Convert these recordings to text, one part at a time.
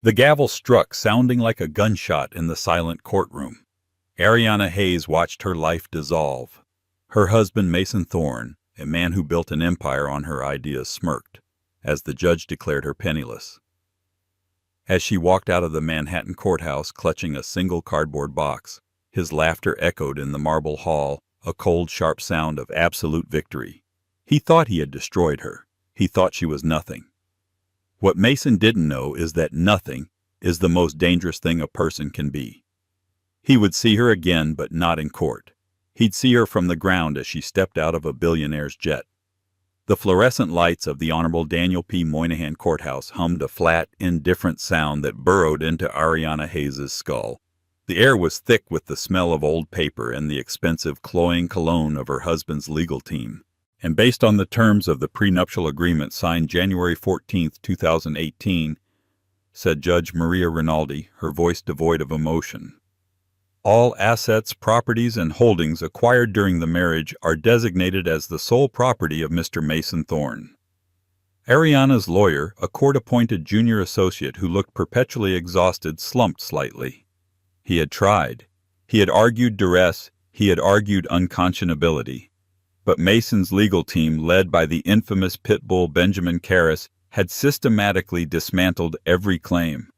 The gavel struck, sounding like a gunshot in the silent courtroom. Ariana Hayes watched her life dissolve. Her husband, Mason Thorne, a man who built an empire on her ideas, smirked as the judge declared her penniless. As she walked out of the Manhattan courthouse clutching a single cardboard box, his laughter echoed in the marble hall, a cold, sharp sound of absolute victory. He thought he had destroyed her. He thought she was nothing. What Mason didn't know is that nothing is the most dangerous thing a person can be. He would see her again, but not in court. He'd see her from the ground as she stepped out of a billionaire's jet. The fluorescent lights of the Honorable Daniel P. Moynihan Courthouse hummed a flat, indifferent sound that burrowed into Ariana Hayes' skull. The air was thick with the smell of old paper and the expensive, cloying cologne of her husband's legal team. And based on the terms of the prenuptial agreement signed January 14, 2018, said Judge Maria Rinaldi, her voice devoid of emotion, all assets, properties, and holdings acquired during the marriage are designated as the sole property of Mr. Mason Thorne. Ariana's lawyer, a court-appointed junior associate who looked perpetually exhausted, slumped slightly. He had tried. He had argued duress. He had argued unconscionability. But Mason's legal team, led by the infamous pit bull Benjamin Karras, had systematically dismantled every claim.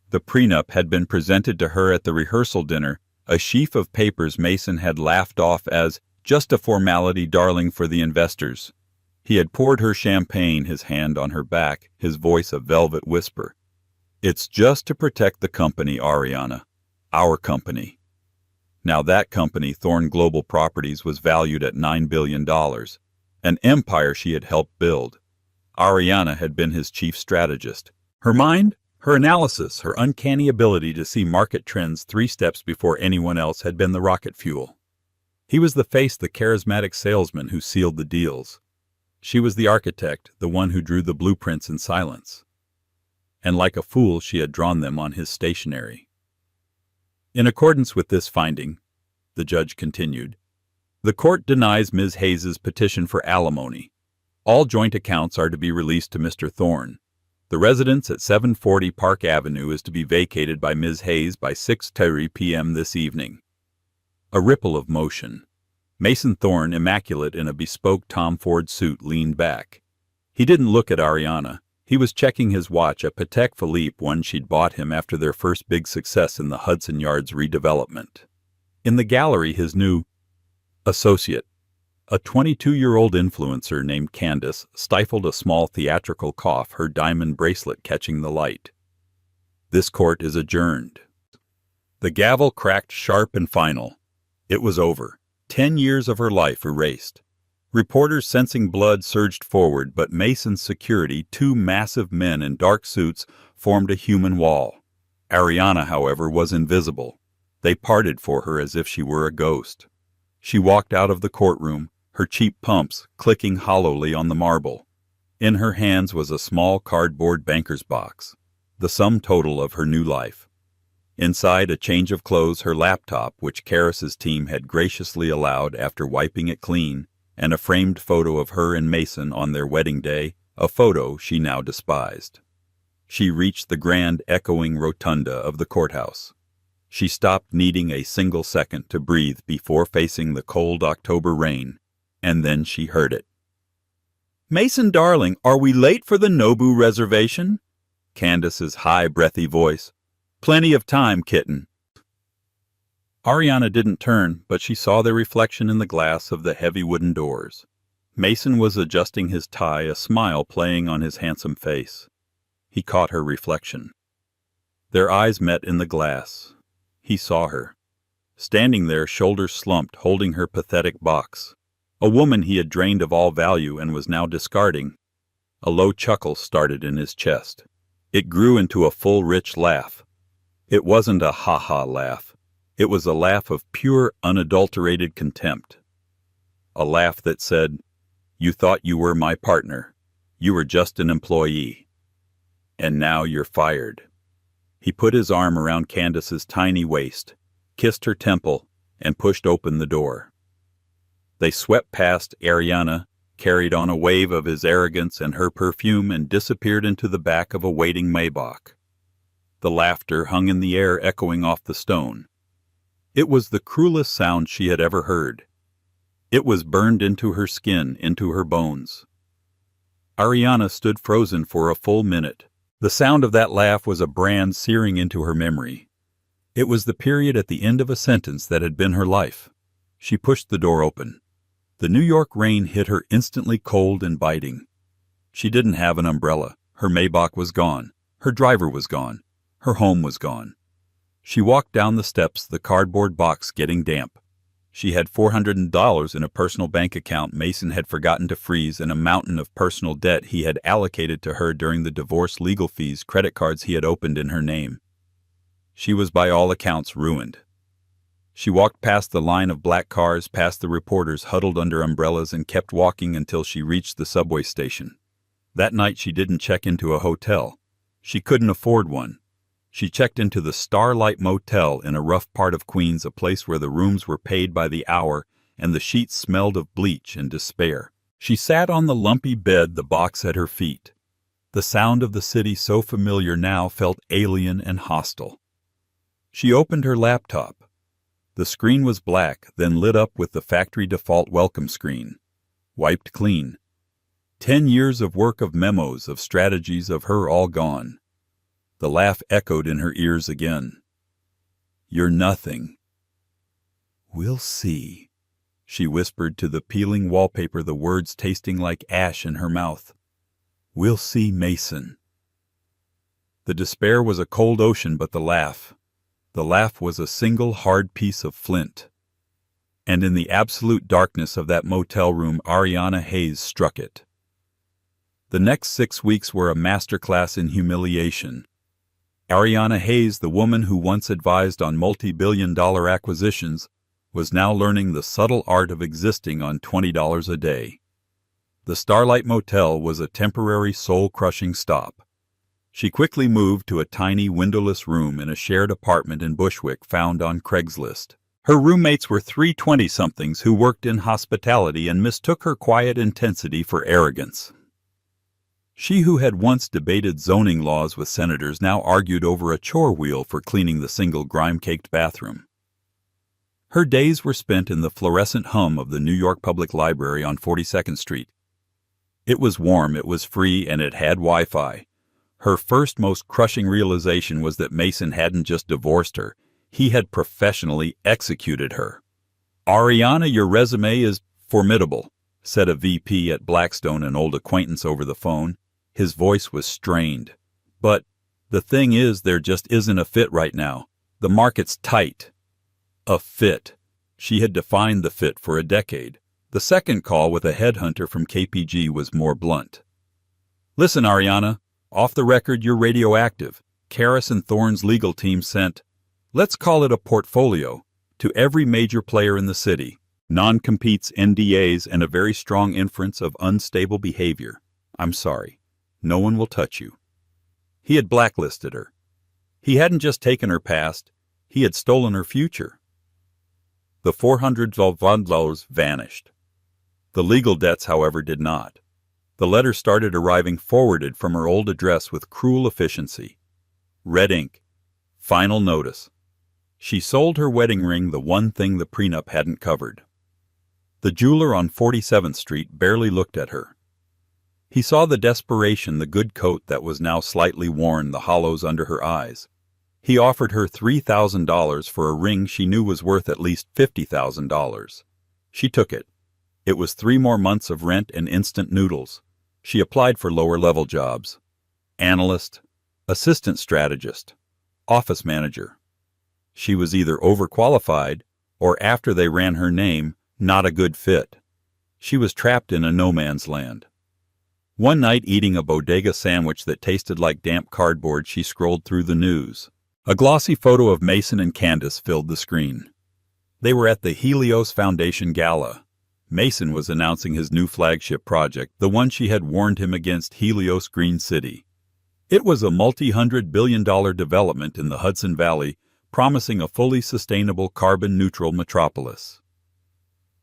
The prenup had been presented to her at the rehearsal dinner, a sheaf of papers Mason had laughed off as just a formality, darling, for the investors. He had poured her champagne, his hand on her back, his voice a velvet whisper. "It's just to protect the company, Ariana. Our company." Now that company, Thorne Global Properties, was valued at $9 billion, an empire she had helped build. Ariana had been his chief strategist. Her mind, her analysis, her uncanny ability to see market trends 3 steps before anyone else had been the rocket fuel. He was the face, the charismatic salesman who sealed the deals. She was the architect, the one who drew the blueprints in silence. And like a fool, she had drawn them on his stationery. In accordance with this finding, the judge continued, the court denies Ms. Hayes' petition for alimony. All joint accounts are to be released to Mr. Thorne. The residence at 740 Park Avenue is to be vacated by Ms. Hayes by 6:30 p.m. this evening. A ripple of motion. Mason Thorne, immaculate in a bespoke Tom Ford suit, leaned back. He didn't look at Ariana. He was checking his watch, a Patek Philippe, one she'd bought him after their first big success in the Hudson Yards redevelopment. In the gallery, his new associate, a 22-year-old influencer named Candace, stifled a small theatrical cough, her diamond bracelet catching the light. This court is adjourned. The gavel cracked sharp and final. It was over. 10 years of her life erased. Reporters sensing blood surged forward, but Mason's security, 2 massive men in dark suits, formed a human wall. Ariana, however, was invisible. They parted for her as if she were a ghost. She walked out of the courtroom, her cheap pumps clicking hollowly on the marble. In her hands was a small cardboard banker's box, the sum total of her new life. Inside, a change of clothes, her laptop, which Karras' team had graciously allowed after wiping it clean, and a framed photo of her and Mason on their wedding day, a photo she now despised. She reached the grand, echoing rotunda of the courthouse. She stopped, needing a single second to breathe before facing the cold October rain, and then she heard it. "Mason, darling, are we late for the Nobu reservation?" Candace's high, breathy voice. "Plenty of time, kitten." Ariana didn't turn, but she saw their reflection in the glass of the heavy wooden doors. Mason was adjusting his tie, a smile playing on his handsome face. He caught her reflection. Their eyes met in the glass. He saw her, standing there, shoulders slumped, holding her pathetic box. A woman he had drained of all value and was now discarding. A low chuckle started in his chest. It grew into a full, rich laugh. It wasn't a ha-ha laugh. It was a laugh of pure, unadulterated contempt. A laugh that said, "You thought you were my partner. You were just an employee. And now you're fired." He put his arm around Candace's tiny waist, kissed her temple, and pushed open the door. They swept past Ariana, carried on a wave of his arrogance and her perfume, and disappeared into the back of a waiting Maybach. The laughter hung in the air, echoing off the stone. It was the cruelest sound she had ever heard. It was burned into her skin, into her bones. Ariana stood frozen for a full minute. The sound of that laugh was a brand searing into her memory. It was the period at the end of a sentence that had been her life. She pushed the door open. The New York rain hit her instantly, cold and biting. She didn't have an umbrella. Her Maybach was gone. Her driver was gone. Her home was gone. She walked down the steps, the cardboard box getting damp. She had $400 in a personal bank account Mason had forgotten to freeze, and a mountain of personal debt he had allocated to her during the divorce, legal fees, credit cards he had opened in her name. She was by all accounts ruined. She walked past the line of black cars, past the reporters huddled under umbrellas, and kept walking until she reached the subway station. That night she didn't check into a hotel. She couldn't afford one. She checked into the Starlight Motel in a rough part of Queens, a place where the rooms were paid by the hour and the sheets smelled of bleach and despair. She sat on the lumpy bed, the box at her feet. The sound of the city, so familiar now, felt alien and hostile. She opened her laptop. The screen was black, then lit up with the factory default welcome screen. Wiped clean. 10 years of work, of memos, of strategies, of her all gone. The laugh echoed in her ears again. "You're nothing." "We'll see," she whispered to the peeling wallpaper, the words tasting like ash in her mouth. "We'll see, Mason." The despair was a cold ocean, but the laugh was a single hard piece of flint. And in the absolute darkness of that motel room, Ariana Hayes struck it. The next 6 weeks were a masterclass in humiliation. Ariana Hayes, the woman who once advised on multi-billion-dollar acquisitions, was now learning the subtle art of existing on $20 a day. The Starlight Motel was a temporary, soul-crushing stop. She quickly moved to a tiny, windowless room in a shared apartment in Bushwick found on Craigslist. Her roommates were 3 20-somethings who worked in hospitality and mistook her quiet intensity for arrogance. She who had once debated zoning laws with senators now argued over a chore wheel for cleaning the single grime-caked bathroom. Her days were spent in the fluorescent hum of the New York Public Library on 42nd Street. It was warm, it was free, and it had Wi-Fi. Her first, most crushing realization was that Mason hadn't just divorced her, he had professionally executed her. "Ariana, your resume is formidable," said a VP at Blackstone, an old acquaintance, over the phone. His voice was strained. "But the thing is, there just isn't a fit right now. The market's tight." A fit. She had defined the fit for a decade. The second call with a headhunter from KPG was more blunt. "Listen, Ariana, off the record, you're radioactive. Karras and Thorne's legal team sent, let's call it a portfolio, to every major player in the city. Non-competes, NDAs, and a very strong inference of unstable behavior. I'm sorry. No one will touch you." He had blacklisted her. He hadn't just taken her past, he had stolen her future. The $400 vanished. The legal debts, however, did not. The letters started arriving forwarded from her old address with cruel efficiency. Red ink. Final notice. She sold her wedding ring, the one thing the prenup hadn't covered. The jeweler on 47th Street barely looked at her. He saw the desperation, the good coat that was now slightly worn, the hollows under her eyes. He offered her $3,000 for a ring she knew was worth at least $50,000. She took it. It was 3 more months of rent and instant noodles. She applied for lower-level jobs. Analyst, assistant strategist, office manager. She was either overqualified or, after they ran her name, not a good fit. She was trapped in a no-man's land. One night, eating a bodega sandwich that tasted like damp cardboard, she scrolled through the news. A glossy photo of Mason and Candace filled the screen. They were at the Helios Foundation Gala. Mason was announcing his new flagship project, the one she had warned him against, Helios Green City. It was a multi-hundred-billion-dollar development in the Hudson Valley, promising a fully sustainable, carbon-neutral metropolis.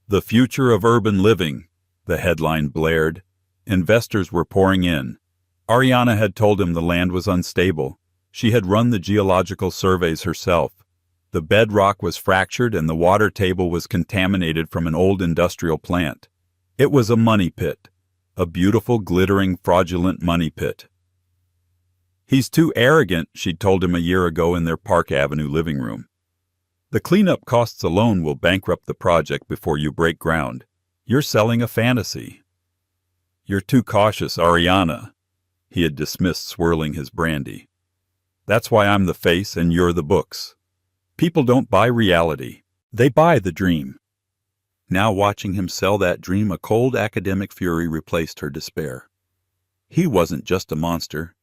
"The future of urban living," the headline blared. Investors were pouring in. Ariana had told him the land was unstable. She had run the geological surveys herself. The bedrock was fractured and the water table was contaminated from an old industrial plant. It was a money pit. A beautiful, glittering, fraudulent money pit. "He's too arrogant," she'd told him a year ago in their Park Avenue living room. "The cleanup costs alone will bankrupt the project before you break ground. You're selling a fantasy." "You're too cautious, Ariana." He had dismissed, swirling his brandy. "That's why I'm the face and you're the books. People don't buy reality. They buy the dream." Now watching him sell that dream, a cold academic fury replaced her despair. He wasn't just a monster.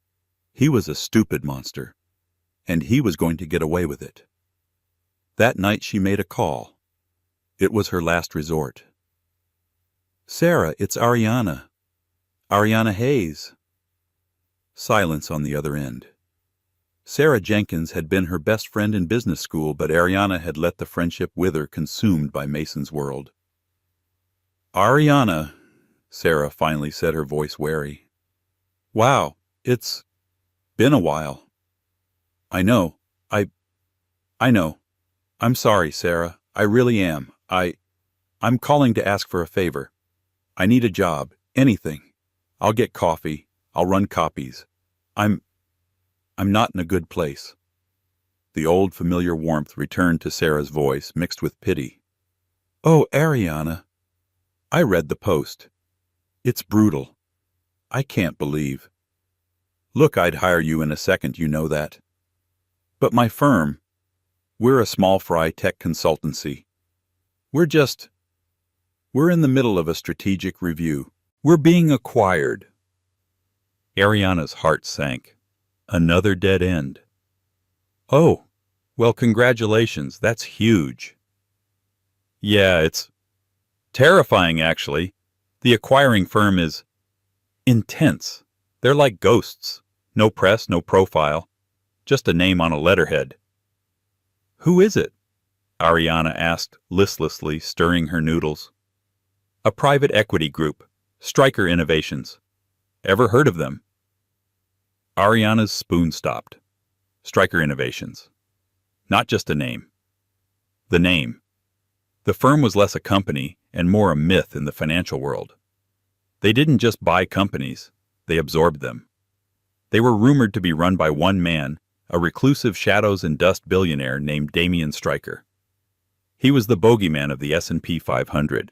He was a stupid monster. And he was going to get away with it. That night she made a call. It was her last resort. "Sarah, it's Ariana. Ariana Hayes." Silence on the other end. Sarah Jenkins had been her best friend in business school, but Ariana had let the friendship wither, consumed by Mason's world. "Ariana," Sarah finally said, her voice wary. "Wow, it's been a while." "I know. I know. I'm sorry, Sarah. I really am. I'm calling to ask for a favor. I need a job. Anything. I'll get coffee. I'll run copies. I'm not in a good place." The old familiar warmth returned to Sarah's voice, mixed with pity. "Oh, Ariana. I read the post. It's brutal. I can't believe. Look, I'd hire you in a second, you know that. But my firm, we're a small fry tech consultancy. We're in the middle of a strategic review. We're being acquired." Ariana's heart sank. Another dead end. "Oh, well, congratulations. That's huge." "Yeah, it's terrifying, actually. The acquiring firm is intense. They're like ghosts. No press, no profile. Just a name on a letterhead." "Who is it?" Ariana asked, listlessly, stirring her noodles. "A private equity group. Stryker Innovations. Ever heard of them?" Ariana's spoon stopped. Stryker Innovations. Not just a name. The name. The firm was less a company and more a myth in the financial world. They didn't just buy companies, they absorbed them. They were rumored to be run by one man, a reclusive shadows and dust billionaire named Damian Stryker. He was the bogeyman of the S&P 500.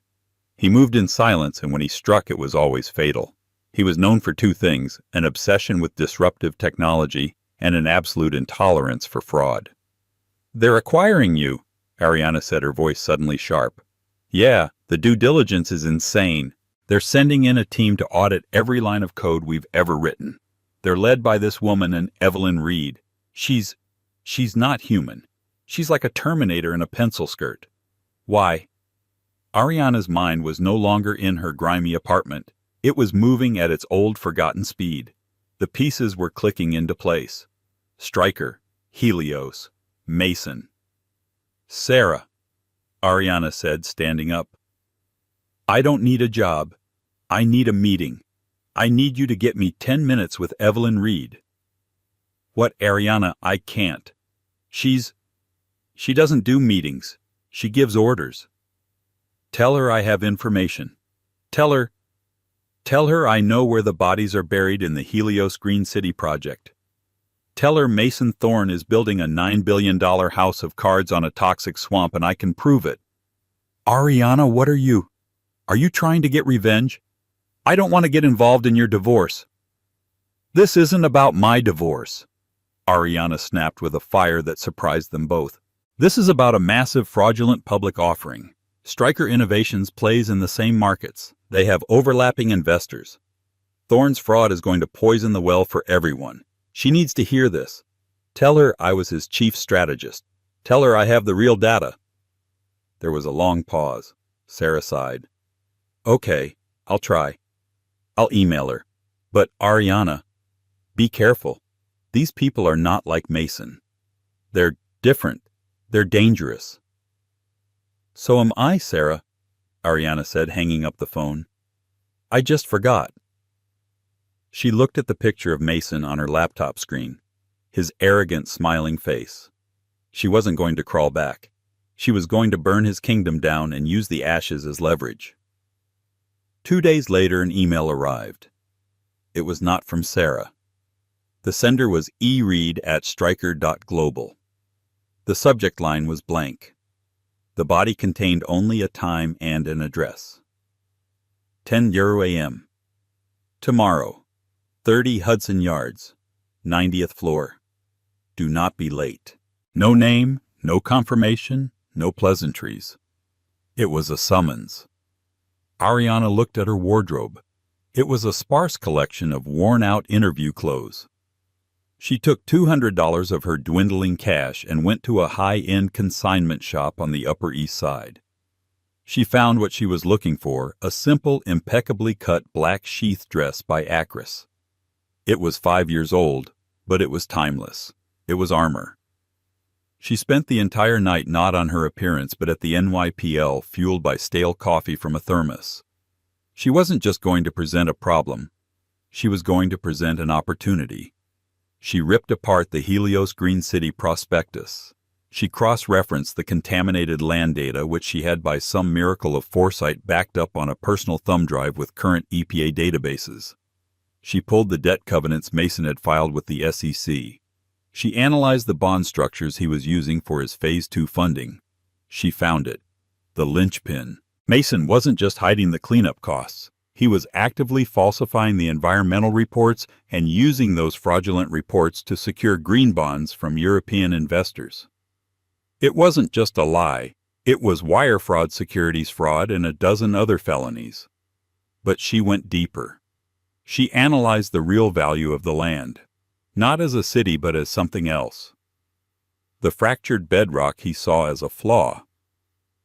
He moved in silence, and when he struck it was always fatal. He was known for two things: an obsession with disruptive technology and an absolute intolerance for fraud. "They're acquiring you," Ariana said, her voice suddenly sharp. "Yeah, the due diligence is insane. They're sending in a team to audit every line of code we've ever written. They're led by this woman, an Evelyn Reed. She's not human. She's like a Terminator in a pencil skirt." "Why?" Ariana's mind was no longer in her grimy apartment. It was moving at its old forgotten speed. The pieces were clicking into place. Stryker, Helios, Mason. "Sarah," Ariana said, standing up. "I don't need a job. I need a meeting. I need you to get me 10 minutes with Evelyn Reed." "What, Ariana? I can't. She doesn't do meetings. She gives orders." "Tell her I have information. Tell her I know where the bodies are buried in the Helios Green City project. Tell her Mason Thorne is building a $9 billion house of cards on a toxic swamp, and I can prove it." "Ariana, what are you? Are you trying to get revenge? I don't want to get involved in your divorce." "This isn't about my divorce," Ariana snapped with a fire that surprised them both. "This is about a massive fraudulent public offering. Stryker Innovations plays in the same markets. They have overlapping investors. Thorne's fraud is going to poison the well for everyone. She needs to hear this. Tell her I was his chief strategist. Tell her I have the real data." There was a long pause. Sarah sighed. "Okay, I'll try. I'll email her. But Ariana, be careful. These people are not like Mason. They're different. They're dangerous." "So am I, Sarah," Ariana said, hanging up the phone. "I just forgot." She looked at the picture of Mason on her laptop screen. his arrogant, smiling face. She wasn't going to crawl back. She was going to burn his kingdom down and use the ashes as leverage. 2 days later, an email arrived. It was not from Sarah. The sender was eread@striker.global. The subject line was blank. The body contained only a time and an address. 10 a.m. Tomorrow, 30 Hudson Yards, 90th floor. Do not be late. No name, no confirmation, no pleasantries. It was a summons. Ariana looked at her wardrobe. It was a sparse collection of worn-out interview clothes. She took $200 of her dwindling cash and went to a high-end consignment shop on the Upper East Side. She found what she was looking for, a simple, impeccably cut black sheath dress by Acris. It was 5 years old, but it was timeless. It was armor. She spent the entire night not on her appearance but at the NYPL, fueled by stale coffee from a thermos. She wasn't just going to present a problem. She was going to present an opportunity. She ripped apart the Helios Green City prospectus. She cross-referenced the contaminated land data which she had by some miracle of foresight backed up on a personal thumb drive with current EPA databases. She pulled the debt covenants Mason had filed with the SEC. She analyzed the bond structures he was using for his Phase 2 funding. She found it. The linchpin. Mason wasn't just hiding the cleanup costs. He was actively falsifying the environmental reports and using those fraudulent reports to secure green bonds from European investors. It wasn't just a lie. It was wire fraud, securities fraud, and a dozen other felonies. But she went deeper. She analyzed the real value of the land, not as a city but as something else. The fractured bedrock he saw as a flaw.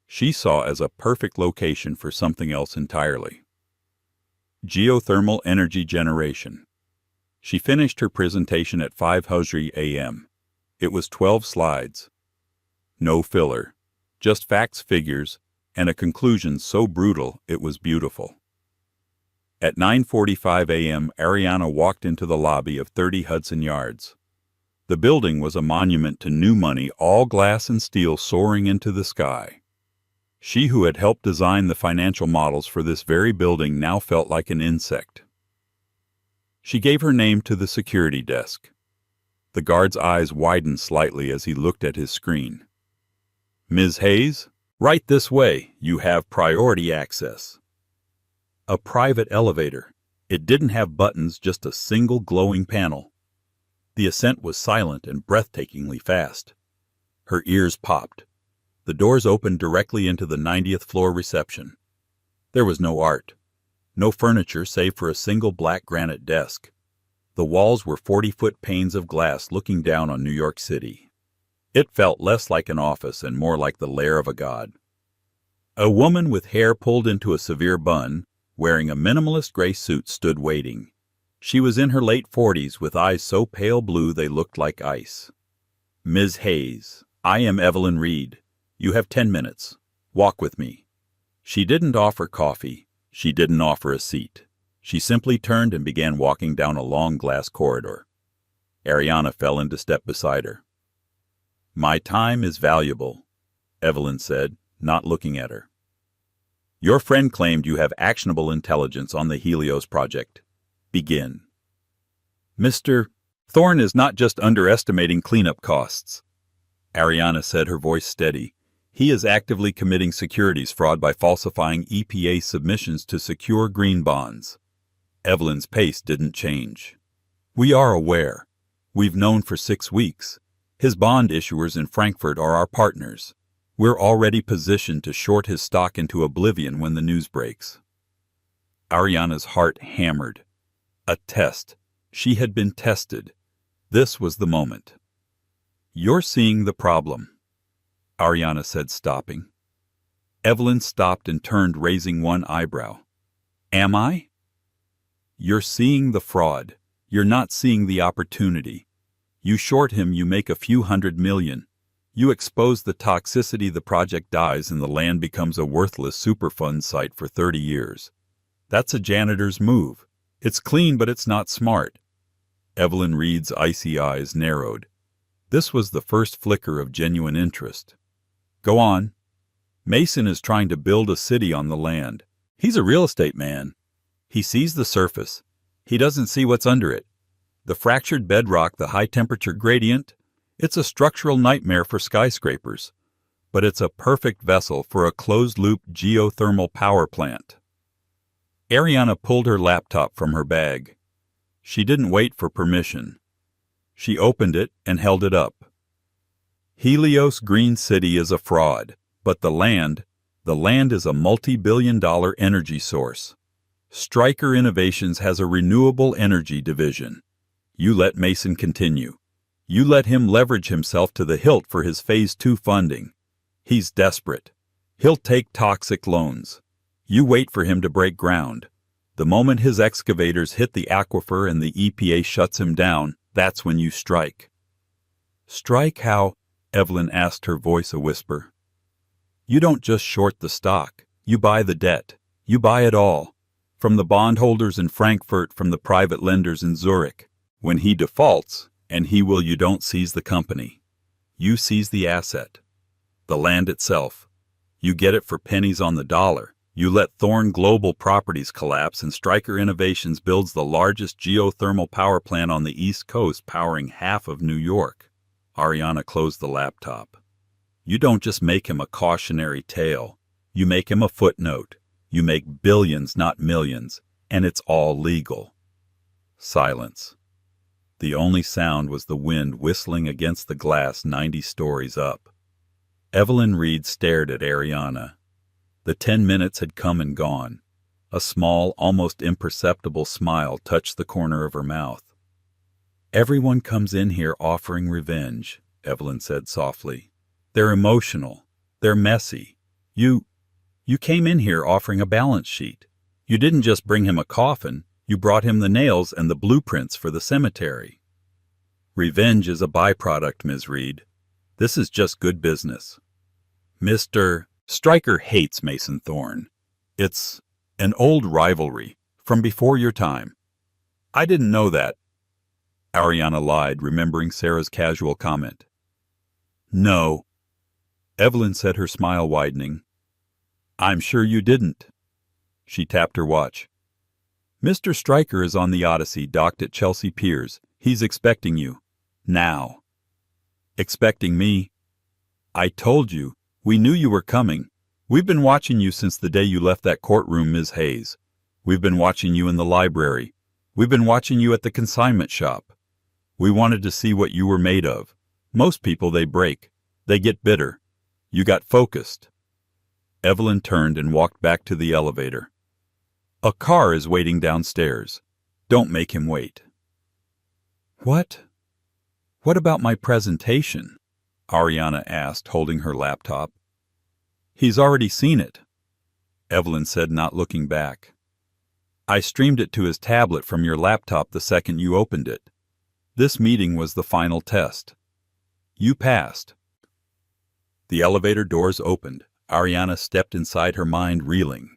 She saw as a perfect location for something else entirely. Geothermal energy generation. She finished her presentation at 5 a.m. It was 12 slides. No filler, just facts, figures, and a conclusion so brutal it was beautiful. At 9:45 a.m., Ariana walked into the lobby of 30 Hudson Yards. The building was a monument to new money, all glass and steel soaring into the sky. She who had helped design the financial models for this very building now felt like an insect. She gave her name to the security desk. The guard's eyes widened slightly as he looked at his screen. "Ms. Hayes, right this way. You have priority access." A private elevator. It didn't have buttons, just a single glowing panel. The ascent was silent and breathtakingly fast. Her ears popped. The doors opened directly into the 90th floor reception. There was no art, no furniture save for a single black granite desk. The walls were 40-foot panes of glass looking down on New York City. It felt less like an office and more like the lair of a god. A woman with hair pulled into a severe bun, wearing a minimalist gray suit, stood waiting. She was in her late 40s with eyes so pale blue they looked like ice. "Ms. Hayes, I am Evelyn Reed. You have 10 minutes. Walk with me." She didn't offer coffee. She didn't offer a seat. She simply turned and began walking down a long glass corridor. Ariana fell into step beside her. "My time is valuable," Evelyn said, not looking at her. "Your friend claimed you have actionable intelligence on the Helios project. Begin." "Mr. Thorne is not just underestimating cleanup costs," Ariana said, her voice steady. "He is actively committing securities fraud by falsifying EPA submissions to secure green bonds." Evelyn's pace didn't change. "We are aware. We've known for 6 weeks. His bond issuers in Frankfurt are our partners. We're already positioned to short his stock into oblivion when the news breaks." Ariana's heart hammered. A test. She had been tested. This was the moment. "You're seeing the problem," Ariana said, stopping. Evelyn stopped and turned, raising one eyebrow. "Am I?" "You're seeing the fraud. You're not seeing the opportunity. You short him, you make a few $100 million. You expose the toxicity, the project dies, and the land becomes a worthless Superfund site for 30 years. That's a janitor's move. It's clean, but it's not smart. Evelyn Reed's icy eyes narrowed. This was the first flicker of genuine interest. Go on. Mason is trying to build a city on the land. He's a real estate man. He sees the surface. He doesn't see what's under it. The fractured bedrock, the high-temperature gradient, it's a structural nightmare for skyscrapers. But it's a perfect vessel for a closed-loop geothermal power plant. Ariana pulled her laptop from her bag. She didn't wait for permission. She opened it and held it up. Helios Green City is a fraud, but the land is a multi-billion-dollar energy source. Stryker Innovations has a renewable energy division. You let Mason continue. You let him leverage himself to the hilt for his Phase 2 funding. He's desperate. He'll take toxic loans. You wait for him to break ground. The moment his excavators hit the aquifer and the EPA shuts him down, that's when you strike. Strike how? Evelyn asked, her voice a whisper. You don't just short the stock. You buy the debt. You buy it all. From the bondholders in Frankfurt, from the private lenders in Zurich. When he defaults, and he will, you don't seize the company. You seize the asset. The land itself. You get it for pennies on the dollar. You let Thorne Global Properties collapse, and Stryker Innovations builds the largest geothermal power plant on the East Coast, powering half of New York. Ariana closed the laptop. You don't just make him a cautionary tale. You make him a footnote. You make billions, not millions, and it's all legal. Silence. The only sound was the wind whistling against the glass 90 stories up. Evelyn Reed stared at Ariana. The 10 minutes had come and gone. A small, almost imperceptible smile touched the corner of her mouth. Everyone comes in here offering revenge, Evelyn said softly. They're emotional. They're messy. You came in here offering a balance sheet. You didn't just bring him a coffin. You brought him the nails and the blueprints for the cemetery. Revenge is a byproduct, Ms. Reed. This is just good business. Mr. Stryker hates Mason Thorne. It's an old rivalry from before your time. I didn't know that. Ariana lied, remembering Sarah's casual comment. No. Evelyn said, her smile widening. I'm sure you didn't. She tapped her watch. Mr. Stryker is on the Odyssey, docked at Chelsea Piers. He's expecting you. Now. Expecting me? I told you. We knew you were coming. We've been watching you since the day you left that courtroom, Ms. Hayes. We've been watching you in the library. We've been watching you at the consignment shop. We wanted to see what you were made of. Most people, they break. They get bitter. You got focused. Evelyn turned and walked back to the elevator. A car is waiting downstairs. Don't make him wait. What? What about my presentation? Ariana asked, holding her laptop. He's already seen it, Evelyn said, not looking back. I streamed it to his tablet from your laptop the second you opened it. This meeting was the final test. You passed. The elevator doors opened. Ariana stepped inside, her mind reeling.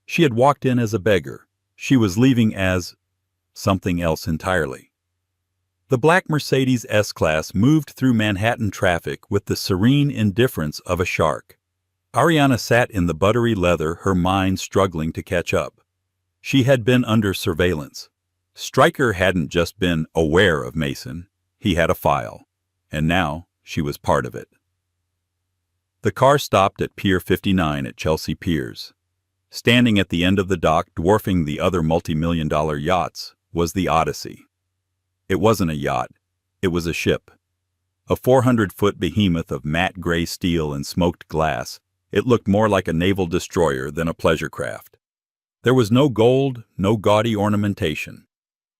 She had walked in as a beggar. She was leaving as something else entirely. The black Mercedes S-Class moved through Manhattan traffic with the serene indifference of a shark. Ariana sat in the buttery leather, her mind struggling to catch up. She had been under surveillance. Stryker hadn't just been aware of Mason. He had a file. And now she was part of it. The car stopped at Pier 59 at Chelsea Piers. Standing at the end of the dock, dwarfing the other multi-million-dollar yachts, was the Odyssey. It wasn't a yacht. It was a ship. A 400-foot behemoth of matte gray steel and smoked glass, it looked more like a naval destroyer than a pleasure craft. There was no gold, no gaudy ornamentation.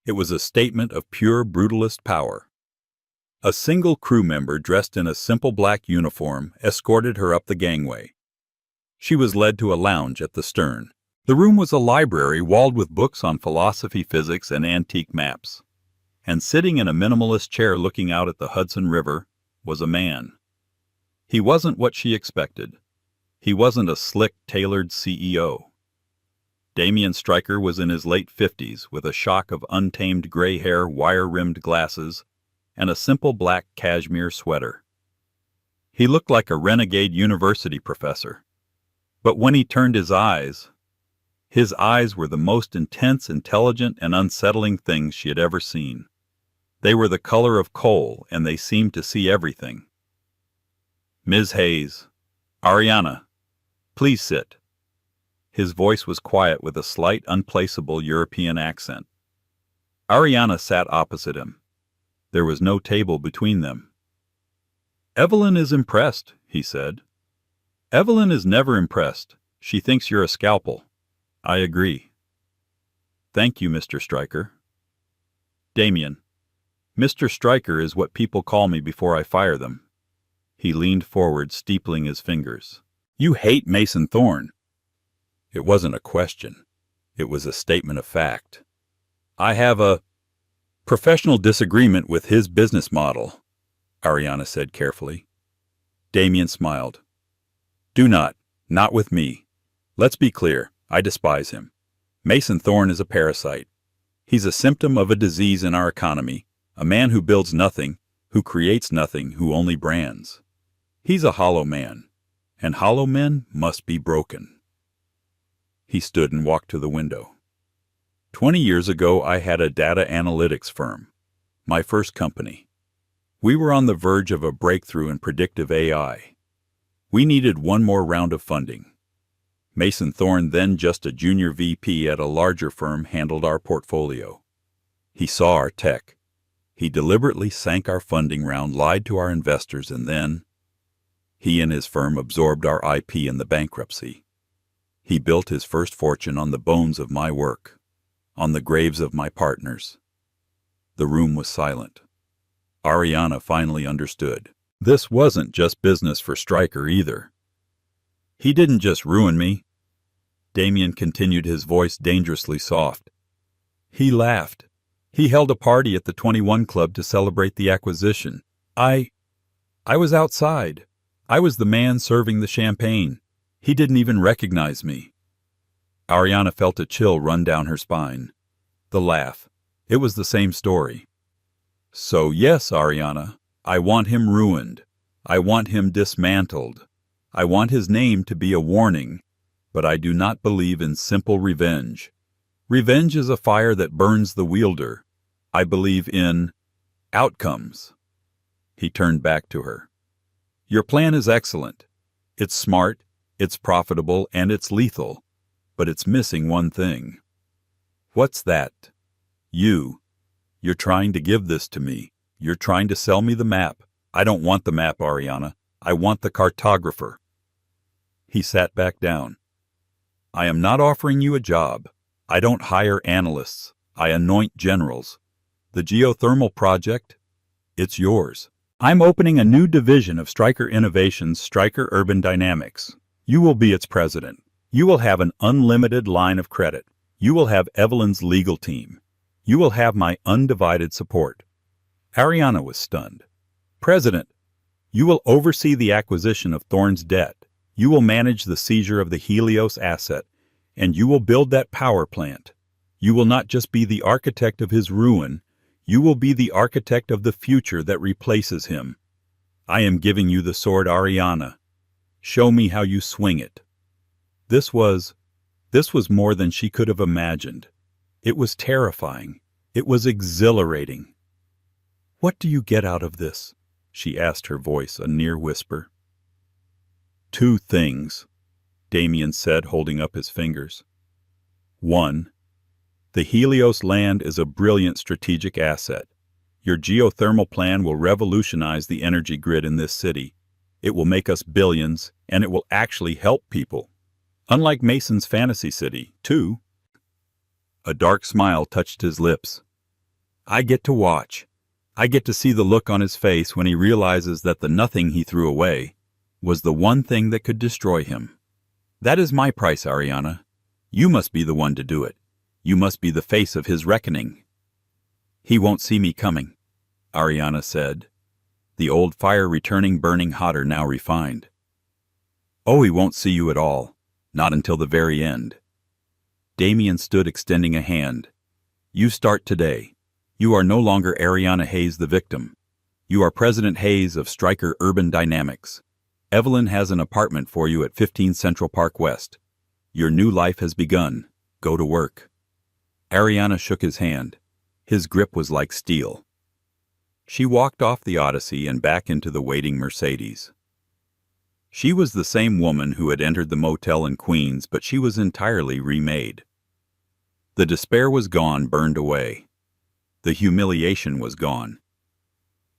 It was a statement of pure brutalist power. A single crew member dressed in a simple black uniform escorted her up the gangway. She was led to a lounge at the stern. The room was a library walled with books on philosophy, physics, and antique maps. And sitting in a minimalist chair looking out at the Hudson River was a man. He wasn't what she expected. He wasn't a slick, tailored CEO. Damian Stryker was in his late 50s with a shock of untamed gray hair, wire-rimmed glasses, and a simple black cashmere sweater. He looked like a renegade university professor. But when he turned his eyes were the most intense, intelligent, and unsettling things she had ever seen. They were the color of coal, and they seemed to see everything. "Ms. Hayes, Ariana, please sit." His voice was quiet with a slight, unplaceable European accent. Ariana sat opposite him. There was no table between them. "Evelyn is impressed," he said. "Evelyn is never impressed. She thinks you're a scalpel." "I agree." "Thank you, Mr. Stryker." "Damian, Mr. Stryker is what people call me before I fire them." He leaned forward, steepling his fingers. "You hate Mason Thorne." It wasn't a question. It was a statement of fact. "I have a professional disagreement with his business model," Ariana said carefully. Damian smiled. Not with me. Let's be clear, I despise him. Mason Thorne is a parasite. He's a symptom of a disease in our economy, a man who builds nothing, who creates nothing, who only brands. He's a hollow man, and hollow men must be broken. He stood and walked to the window. 20 years ago, I had a data analytics firm, my first company. We were on the verge of a breakthrough in predictive AI. We needed one more round of funding. Mason Thorne, then just a junior VP at a larger firm, handled our portfolio. He saw our tech. He deliberately sank our funding round, lied to our investors, and then he and his firm absorbed our IP in the bankruptcy. He built his first fortune on the bones of my work, on the graves of my partners. The room was silent. Ariana finally understood. This wasn't just business for Stryker either. He didn't just ruin me. Damian continued, his voice dangerously soft. He laughed. He held a party at the 21 Club to celebrate the acquisition. I was outside. I was the man serving the champagne. He didn't even recognize me. Ariana felt a chill run down her spine. The laugh. It was the same story. "So yes, Ariana, I want him ruined. I want him dismantled. I want his name to be a warning, but I do not believe in simple revenge. Revenge is a fire that burns the wielder. I believe in outcomes." He turned back to her. "Your plan is excellent. It's smart, it's profitable, and it's lethal, but it's missing one thing." "What's that?" You're trying to give this to me. You're trying to sell me the map. I don't want the map, Ariana. I want the cartographer." He sat back down. "I am not offering you a job. I don't hire analysts. I anoint generals. The geothermal project, it's yours. I'm opening a new division of Stryker Innovations, Stryker Urban Dynamics. You will be its president. You will have an unlimited line of credit. You will have Evelyn's legal team. You will have my undivided support." Ariana was stunned. "President, you will oversee the acquisition of Thorne's debt. You will manage the seizure of the Helios asset, and you will build that power plant. You will not just be the architect of his ruin, you will be the architect of the future that replaces him. I am giving you the sword, Ariana. Show me how you swing it." This was more than she could have imagined. It was terrifying. It was exhilarating. "What do you get out of this?" she asked, her voice a near whisper. "Two things," Damian said, holding up his fingers. "One, the Helios land is a brilliant strategic asset. Your geothermal plan will revolutionize the energy grid in this city. It will make us billions, and it will actually help people. Unlike Mason's fantasy city. Two," a dark smile touched his lips, "I get to watch. I get to see the look on his face when he realizes that the nothing he threw away was the one thing that could destroy him. That is my price, Ariana. You must be the one to do it. You must be the face of his reckoning." "He won't see me coming," Ariana said, the old fire returning, burning hotter, now refined. "Oh, he won't see you at all. Not until the very end." Damien stood extending a hand. You start today. You are no longer Ariana Hayes the victim. You are President Hayes of Stryker Urban Dynamics. Evelyn has an apartment for you at 15 Central Park West. Your new life has begun. Go to work. Ariana shook his hand. His grip was like steel. She walked off the Odyssey and back into the waiting Mercedes. She was the same woman who had entered the motel in Queens, but she was entirely remade. The despair was gone, burned away. The humiliation was gone.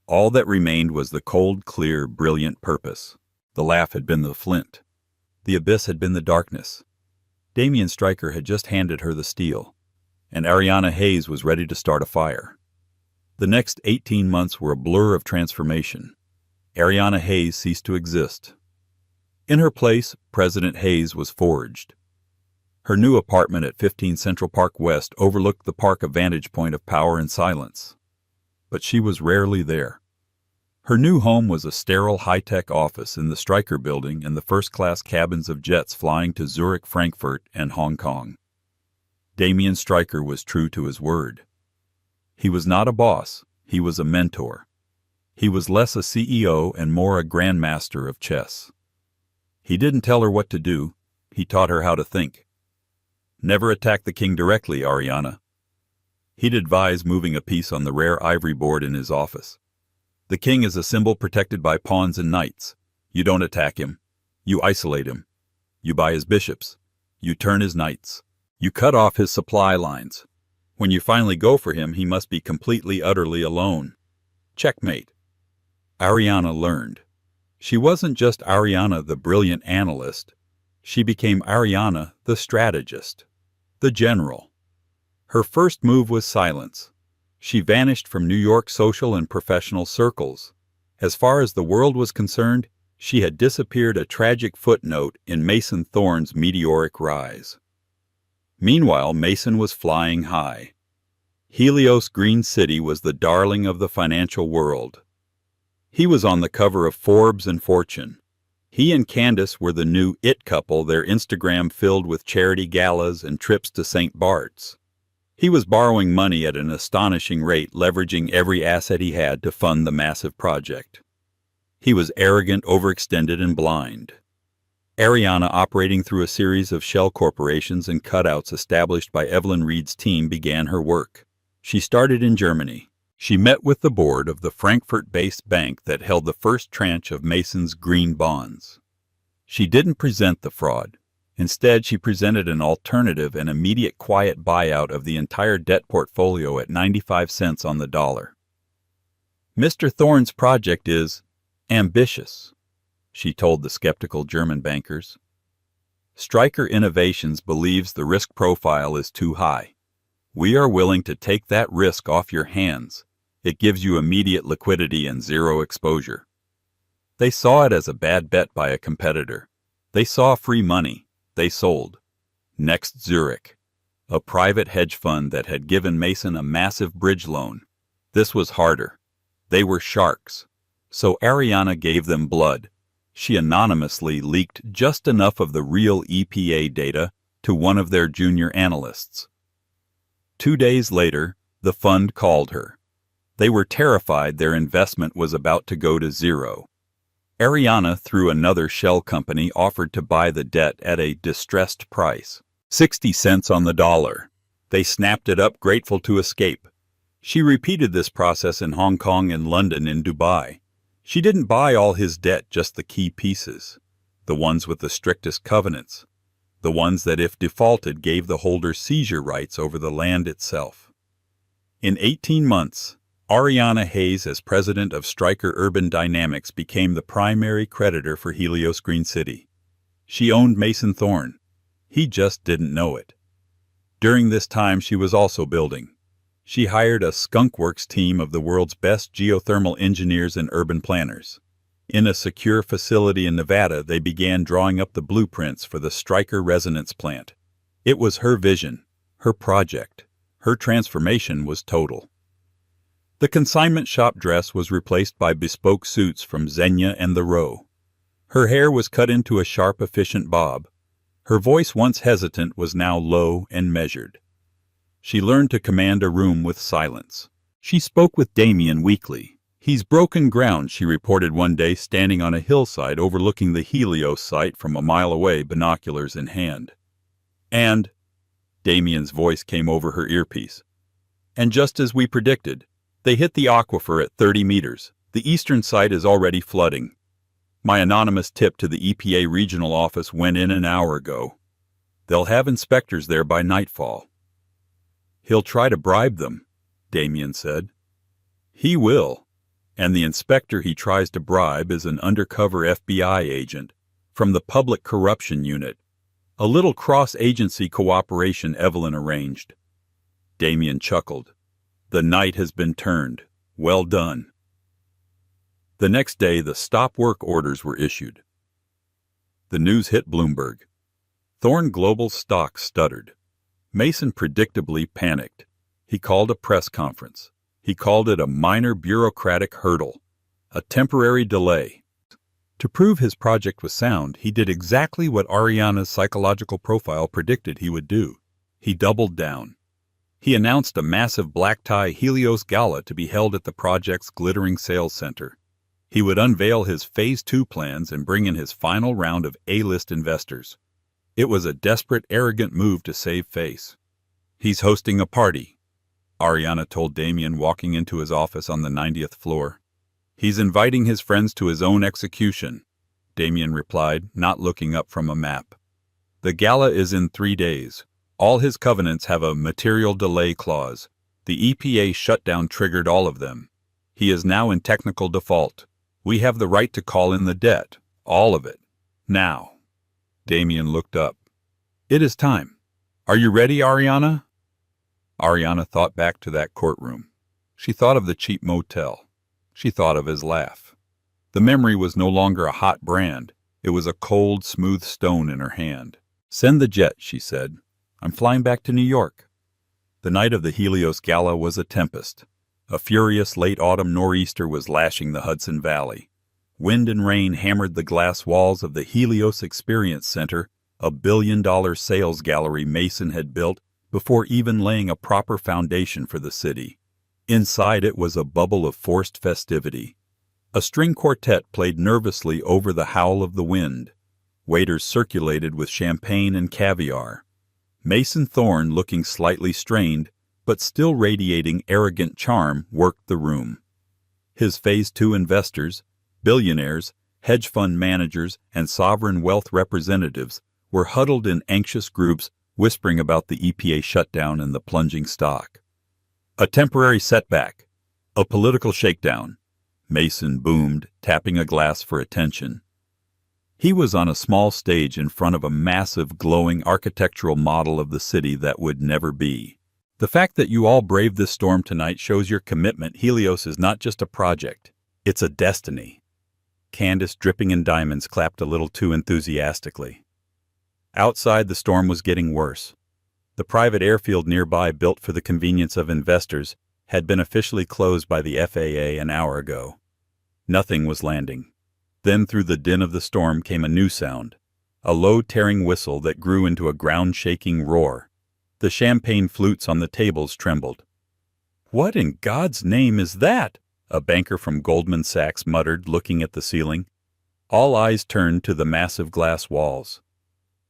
All that remained was the cold, clear, brilliant purpose. The laugh had been the flint. The abyss had been the darkness. Damien Stryker had just handed her the steel, and Ariana Hayes was ready to start a fire. The next 18 months were a blur of transformation. Ariana Hayes ceased to exist. In her place, President Hayes was forged. Her new apartment at 15 Central Park West overlooked the park, a vantage point of power and silence. But she was rarely there. Her new home was a sterile, high-tech office in the Stryker building and the first-class cabins of jets flying to Zurich, Frankfurt, and Hong Kong. Damien Stryker was true to his word. He was not a boss, he was a mentor. He was less a CEO and more a grandmaster of chess. He didn't tell her what to do, he taught her how to think. Never attack the king directly, Ariana. He'd advise moving a piece on the rare ivory board in his office. The king is a symbol protected by pawns and knights. You don't attack him. You isolate him. You buy his bishops. You turn his knights. You cut off his supply lines. When you finally go for him, he must be completely, utterly alone. Checkmate. Ariana learned. She wasn't just Ariana the brilliant analyst. She became Ariana the strategist, the general. Her first move was silence. She vanished from New York social and professional circles. As far as the world was concerned, she had disappeared, a tragic footnote in Mason Thorne's meteoric rise. Meanwhile, Mason was flying high. Helios Green City was the darling of the financial world. He was on the cover of Forbes and Fortune. He and Candace were the new it couple, their Instagram filled with charity galas and trips to St. Bart's. He was borrowing money at an astonishing rate, leveraging every asset he had to fund the massive project. He was arrogant, overextended, and blind. Ariana, operating through a series of shell corporations and cutouts established by Evelyn Reed's team, began her work. She started in Germany. She met with the board of the Frankfurt-based bank that held the first tranche of Mason's green bonds. She didn't present the fraud. Instead, she presented an alternative and immediate quiet buyout of the entire debt portfolio at 95 cents on the dollar. Mr. Thorne's project is ambitious, she told the skeptical German bankers. Stryker Innovations believes the risk profile is too high. We are willing to take that risk off your hands. It gives you immediate liquidity and zero exposure. They saw it as a bad bet by a competitor. They saw free money. They sold. Next, Zurich, a private hedge fund that had given Mason a massive bridge loan. This was harder. They were sharks. So Ariana gave them blood. She anonymously leaked just enough of the real EPA data to one of their junior analysts. 2 days later, the fund called her. They were terrified their investment was about to go to zero. Ariana, through another shell company, offered to buy the debt at a distressed price, 60 cents on the dollar. They snapped it up, grateful to escape. She repeated this process in Hong Kong and London and Dubai. She didn't buy all his debt, just the key pieces, the ones with the strictest covenants, the ones that if defaulted gave the holder seizure rights over the land itself. In 18 months, Ariana Hayes, as president of Stryker Urban Dynamics, became the primary creditor for Helios Green City. She owned Mason Thorne. He just didn't know it. During this time, she was also building. She hired a skunkworks team of the world's best geothermal engineers and urban planners. In a secure facility in Nevada, they began drawing up the blueprints for the Stryker resonance plant. It was her vision, her project. Her transformation was total. The consignment shop dress was replaced by bespoke suits from Xenia and the Row. Her hair was cut into a sharp, efficient bob. Her voice, once hesitant, was now low and measured. She learned to command a room with silence. She spoke with Damien weakly. "He's broken ground," she reported one day, standing on a hillside overlooking the Helios site from a mile away, binoculars in hand. "And," Damien's voice came over her earpiece, "and just as we predicted, they hit the aquifer at 30 meters. The eastern site is already flooding. My anonymous tip to the EPA regional office went in an hour ago. They'll have inspectors there by nightfall." "He'll try to bribe them," Damien said. "He will. And the inspector he tries to bribe is an undercover FBI agent from the Public Corruption Unit, a little cross-agency cooperation Evelyn arranged." Damien chuckled. "The night has been turned. Well done." The next day, the stop work orders were issued. The news hit Bloomberg. Thorne Global's stock stuttered. Mason predictably panicked. He called a press conference. He called it a minor bureaucratic hurdle, a temporary delay. To prove his project was sound, he did exactly what Ariana's psychological profile predicted he would do. He doubled down. He announced a massive black-tie Helios gala to be held at the project's glittering sales center. He would unveil his Phase 2 plans and bring in his final round of A-list investors. It was a desperate, arrogant move to save face. "He's hosting a party," Ariana told Damien, walking into his office on the 90th floor. "He's inviting his friends to his own execution," Damien replied, not looking up from a map. "The gala is in 3 days. All his covenants have a material delay clause. The EPA shutdown triggered all of them. He is now in technical default. We have the right to call in the debt, all of it. Now." Damien looked up. "It is time. Are you ready, Ariana?" Ariana thought back to that courtroom. She thought of the cheap motel. She thought of his laugh. The memory was no longer a hot brand. It was a cold, smooth stone in her hand. "Send the jet," she said. "I'm flying back to New York." The night of the Helios Gala was a tempest. A furious late autumn nor'easter was lashing the Hudson Valley. Wind and rain hammered the glass walls of the Helios Experience Center, a billion-dollar sales gallery Mason had built before even laying a proper foundation for the city. Inside it was a bubble of forced festivity. A string quartet played nervously over the howl of the wind. Waiters circulated with champagne and caviar. Mason Thorne, looking slightly strained, but still radiating arrogant charm, worked the room. His Phase 2 investors, billionaires, hedge fund managers, and sovereign wealth representatives were huddled in anxious groups, whispering about the EPA shutdown and the plunging stock. "A temporary setback. A political shakedown," Mason boomed, tapping a glass for attention. He was on a small stage in front of a massive, glowing architectural model of the city that would never be. "The fact that you all braved this storm tonight shows your commitment. Helios is not just a project. It's a destiny." Candace, dripping in diamonds, clapped a little too enthusiastically. Outside, the storm was getting worse. The private airfield nearby, built for the convenience of investors, had been officially closed by the FAA an hour ago. Nothing was landing. Then through the din of the storm came a new sound, a low tearing whistle that grew into a ground-shaking roar. The champagne flutes on the tables trembled. "What in God's name is that?" a banker from Goldman Sachs muttered, looking at the ceiling. All eyes turned to the massive glass walls.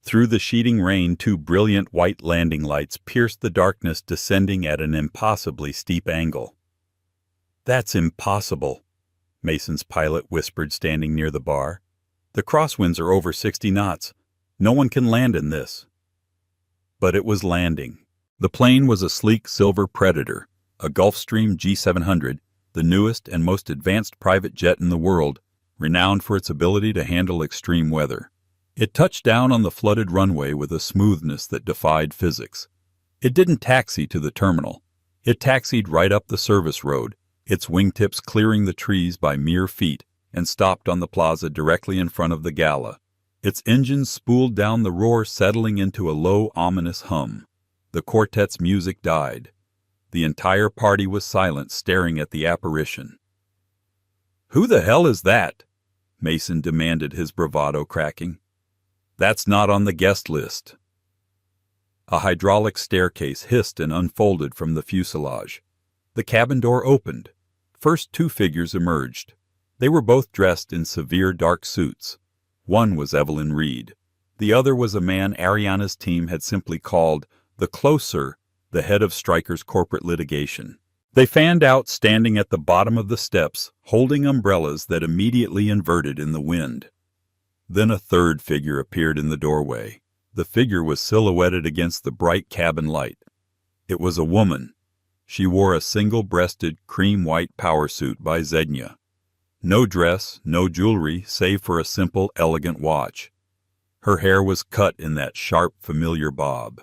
Through the sheeting rain, 2 brilliant white landing lights pierced the darkness, descending at an impossibly steep angle. "That's impossible," Mason's pilot whispered, standing near the bar. "The crosswinds are over 60 knots. No one can land in this." But it was landing. The plane was a sleek silver Predator, a Gulfstream G700, the newest and most advanced private jet in the world, renowned for its ability to handle extreme weather. It touched down on the flooded runway with a smoothness that defied physics. It didn't taxi to the terminal. It taxied right up the service road, its wingtips clearing the trees by mere feet, and stopped on the plaza directly in front of the gala. Its engines spooled down the roar, settling into a low, ominous hum. The quartet's music died. The entire party was silent, staring at the apparition. "Who the hell is that?" Mason demanded, his bravado cracking. That's not on the guest list. A hydraulic staircase hissed and unfolded from the fuselage. The cabin door opened. First, two figures emerged. They were both dressed in severe dark suits. One was Evelyn Reed. The other was a man Ariana's team had simply called the Closer, the head of Stryker's corporate litigation. They fanned out standing at the bottom of the steps, holding umbrellas that immediately inverted in the wind. Then a third figure appeared in the doorway. The figure was silhouetted against the bright cabin light. It was a woman. She wore a single-breasted, cream-white power suit by Zegna. No dress, no jewelry, save for a simple, elegant watch. Her hair was cut in that sharp, familiar bob.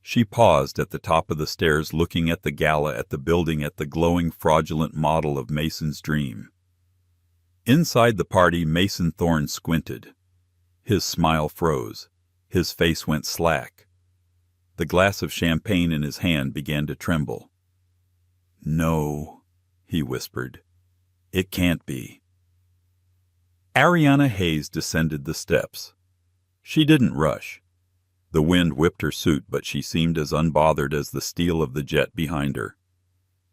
She paused at the top of the stairs, looking at the gala at the building, at the glowing, fraudulent model of Mason's dream. Inside the party, Mason Thorne squinted. His smile froze. His face went slack. The glass of champagne in his hand began to tremble. "No," he whispered. "It can't be." Ariana Hayes descended the steps. She didn't rush. The wind whipped her suit, but she seemed as unbothered as the steel of the jet behind her.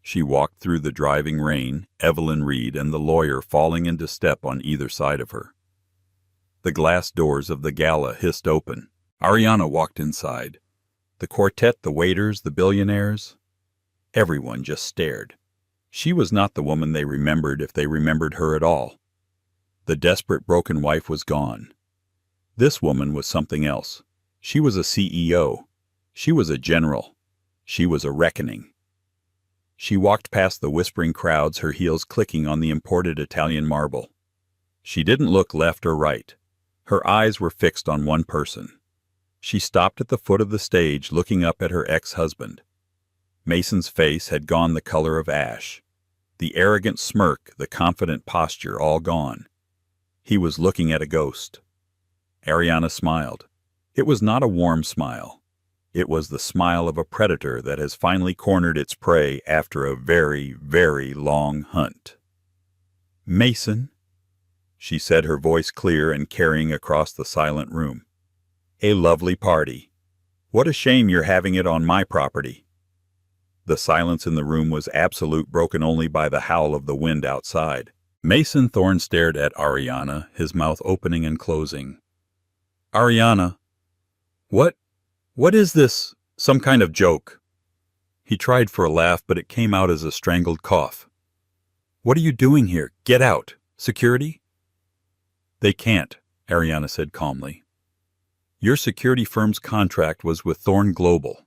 She walked through the driving rain, Evelyn Reed and the lawyer falling into step on either side of her. The glass doors of the gala hissed open. Ariana walked inside. The quartet, the waiters, the billionaires, everyone just stared. She was not the woman they remembered, if they remembered her at all. The desperate, broken wife was gone. This woman was something else. She was a CEO. She was a general. She was a reckoning. She walked past the whispering crowds, her heels clicking on the imported Italian marble. She didn't look left or right. Her eyes were fixed on one person. She stopped at the foot of the stage, looking up at her ex-husband. Mason's face had gone the color of ash. The arrogant smirk, the confident posture, all gone. He was looking at a ghost. Ariana smiled. It was not a warm smile. It was the smile of a predator that has finally cornered its prey after a very, very long hunt. "Mason," she said, her voice clear and carrying across the silent room. "A lovely party. What a shame you're having it on my property." The silence in the room was absolute, broken only by the howl of the wind outside. Mason Thorne stared at Ariana, his mouth opening and closing. "Ariana, what is this? Some kind of joke?" He tried for a laugh, but it came out as a strangled cough. "What are you doing here? Get out. Security?" "They can't," Ariana said calmly. "Your security firm's contract was with Thorne Global.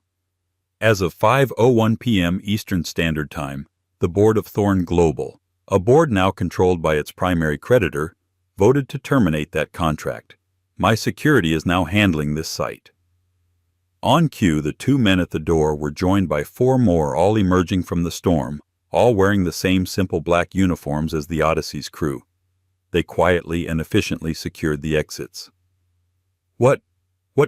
As of 5:01 p.m. Eastern Standard Time, the board of Thorne Global, a board now controlled by its primary creditor, voted to terminate that contract. My security is now handling this site." On cue, the two men at the door were joined by four more, all emerging from the storm, all wearing the same simple black uniforms as the Odyssey's crew. They quietly and efficiently secured the exits. What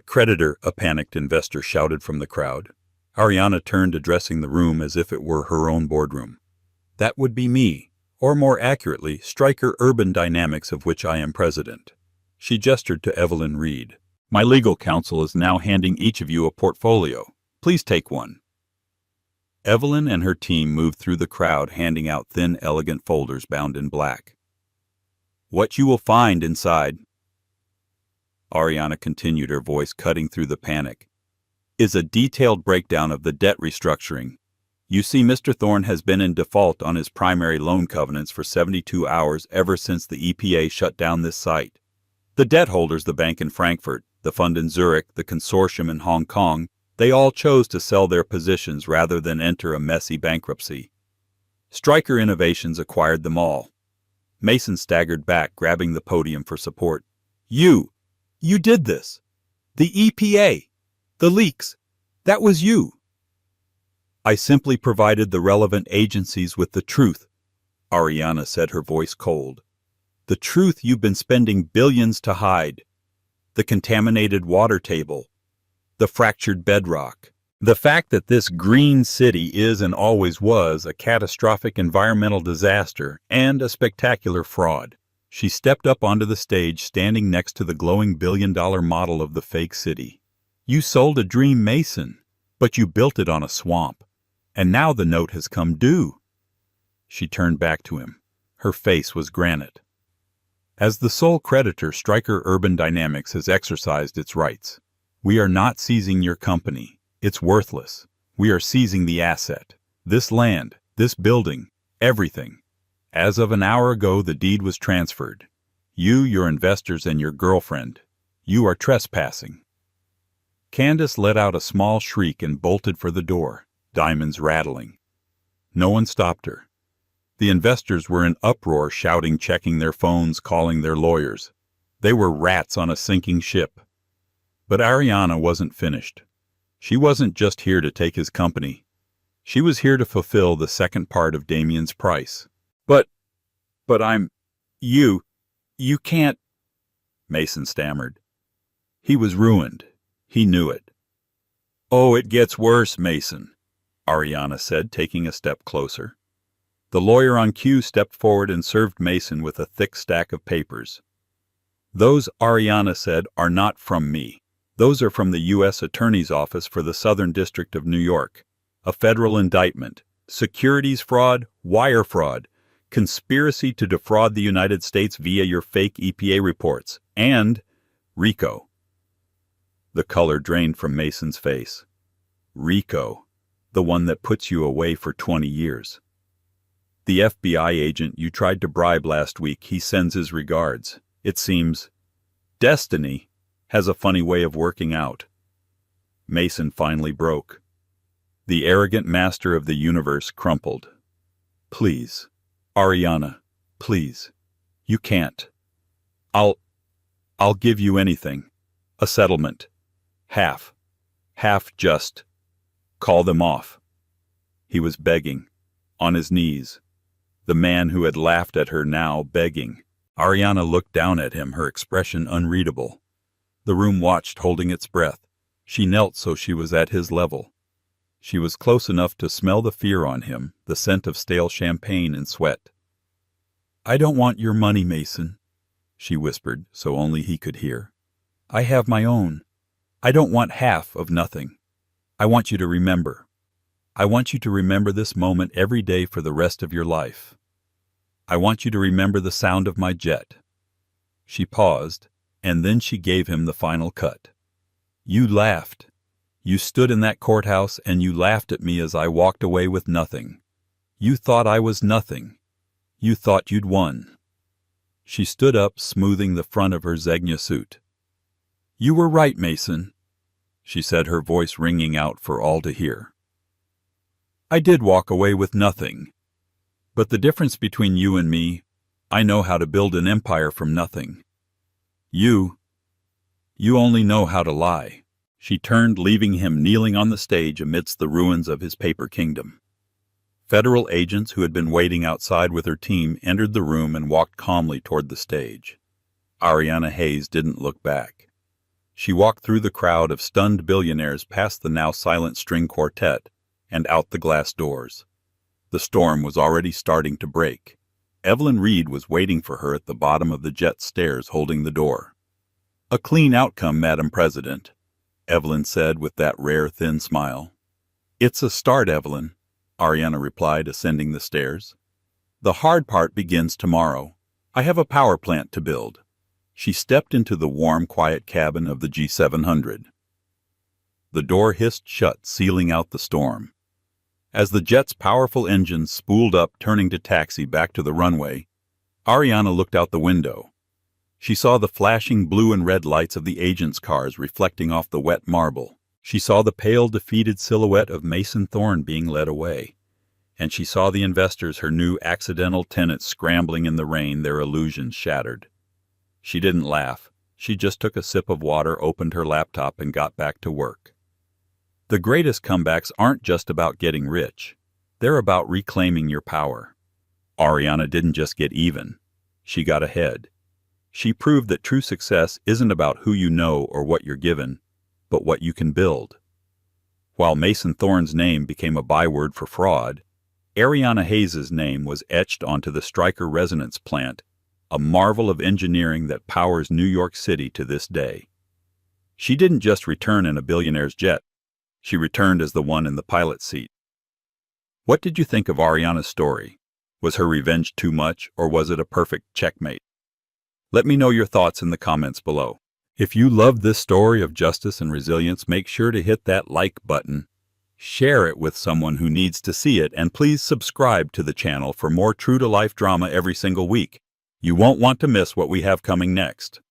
creditor?" a panicked investor shouted from the crowd. Ariana turned, addressing the room as if it were her own boardroom. "That would be me, or more accurately, Stryker Urban Dynamics, of which I am president." She gestured to Evelyn Reed. "My legal counsel is now handing each of you a portfolio. Please take one." Evelyn and her team moved through the crowd, handing out thin, elegant folders bound in black. "What you will find inside," Ariana continued, her voice cutting through the panic, "is a detailed breakdown of the debt restructuring. You see, Mr. Thorne has been in default on his primary loan covenants for 72 hours ever since the EPA shut down this site. The debt holders, the bank in Frankfurt, the fund in Zurich, the consortium in Hong Kong, they all chose to sell their positions rather than enter a messy bankruptcy. Stryker Innovations acquired them all." Mason staggered back, grabbing the podium for support. You did this. The EPA. The leaks. That was you." "I simply provided the relevant agencies with the truth," Ariana said, her voice cold. "The truth you've been spending billions to hide. The contaminated water table. The fractured bedrock. The fact that this green city is and always was a catastrophic environmental disaster and a spectacular fraud." She stepped up onto the stage, standing next to the glowing billion-dollar model of the fake city. "You sold a dream, Mason, but you built it on a swamp. And now the note has come due." She turned back to him. Her face was granite. "As the sole creditor, Stryker Urban Dynamics has exercised its rights. We are not seizing your company. It's worthless. We are seizing the asset. This land, this building, everything. As of an hour ago, the deed was transferred. You, your investors, and your girlfriend. You are trespassing." Candace let out a small shriek and bolted for the door, diamonds rattling. No one stopped her. The investors were in uproar, shouting, checking their phones, calling their lawyers. They were rats on a sinking ship. But Ariana wasn't finished. She wasn't just here to take his company. She was here to fulfill the second part of Damien's price. But you can't," Mason stammered. He was ruined. He knew it. "Oh, it gets worse, Mason," Ariana said, taking a step closer. The lawyer on cue stepped forward and served Mason with a thick stack of papers. "Those," Ariana said, "are not from me. Those are from the U.S. Attorney's Office for the Southern District of New York. A federal indictment. Securities fraud, wire fraud, conspiracy to defraud the United States via your fake EPA reports, and RICO." The color drained from Mason's face. RICO, the one that puts you away for 20 years. "The FBI agent you tried to bribe last week, he sends his regards. It seems destiny has a funny way of working out." Mason finally broke. The arrogant master of the universe crumpled. "Please, Ariana, please. You can't. I'll give you anything. A settlement. Half, just. Call them off." He was begging, on his knees. The man who had laughed at her now begging. Ariana looked down at him, her expression unreadable. The room watched, holding its breath. She knelt so she was at his level. She was close enough to smell the fear on him, the scent of stale champagne and sweat. "I don't want your money, Mason," she whispered, so only he could hear. "I have my own. I don't want half of nothing. I want you to remember. I want you to remember this moment every day for the rest of your life. I want you to remember the sound of my jet." She paused, and then she gave him the final cut. "You laughed. You stood in that courthouse and you laughed at me as I walked away with nothing. You thought I was nothing. You thought you'd won." She stood up, smoothing the front of her Zegna suit. "You were right, Mason," she said, her voice ringing out for all to hear. "I did walk away with nothing. But the difference between you and me, I know how to build an empire from nothing. You only know how to lie." She turned, leaving him kneeling on the stage amidst the ruins of his paper kingdom. Federal agents who had been waiting outside with her team entered the room and walked calmly toward the stage. Ariana Hayes didn't look back. She walked through the crowd of stunned billionaires past the now silent string quartet and out the glass doors. The storm was already starting to break. Evelyn Reed was waiting for her at the bottom of the jet stairs, holding the door. "A clean outcome, Madam President," Evelyn said with that rare thin smile. "It's a start, Evelyn," Ariana replied, ascending the stairs. "The hard part begins tomorrow. I have a power plant to build." She stepped into the warm, quiet cabin of the G700. The door hissed shut, sealing out the storm. As the jet's powerful engines spooled up, turning to taxi back to the runway, Ariana looked out the window. She saw the flashing blue and red lights of the agents' cars reflecting off the wet marble. She saw the pale, defeated silhouette of Mason Thorne being led away. And she saw the investors, her new accidental tenants, scrambling in the rain, their illusions shattered. She didn't laugh. She just took a sip of water, opened her laptop, and got back to work. The greatest comebacks aren't just about getting rich. They're about reclaiming your power. Ariana didn't just get even. She got ahead. She proved that true success isn't about who you know or what you're given, but what you can build. While Mason Thorne's name became a byword for fraud, Ariana Hayes' name was etched onto the Stryker resonance plant a marvel of engineering that powers New York City to this day. She didn't just return in a billionaire's jet. She returned as the one in the pilot's seat. What did you think of Ariana's story? Was her revenge too much, or was it a perfect checkmate? Let me know your thoughts in the comments below. If you loved this story of justice and resilience, make sure to hit that like button, share it with someone who needs to see it, and please subscribe to the channel for more true-to-life drama every single week. You won't want to miss what we have coming next.